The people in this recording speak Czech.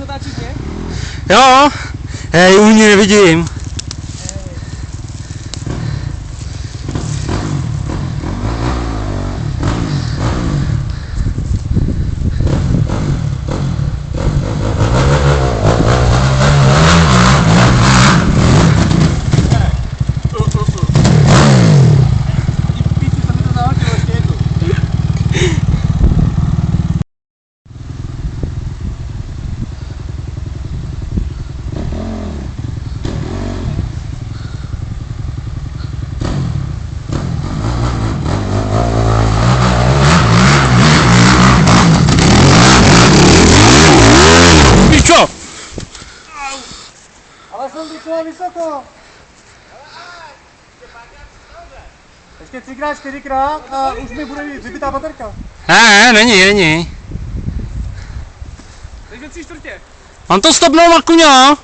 otáčíš mě? Jo, hej, u ní nevidím. Ale jsem docela vysoko. Ještě 3x, 4x a už mi bude vybitá baterka. Ne, není. Takže 3/4. On to stopnul, Makuňo.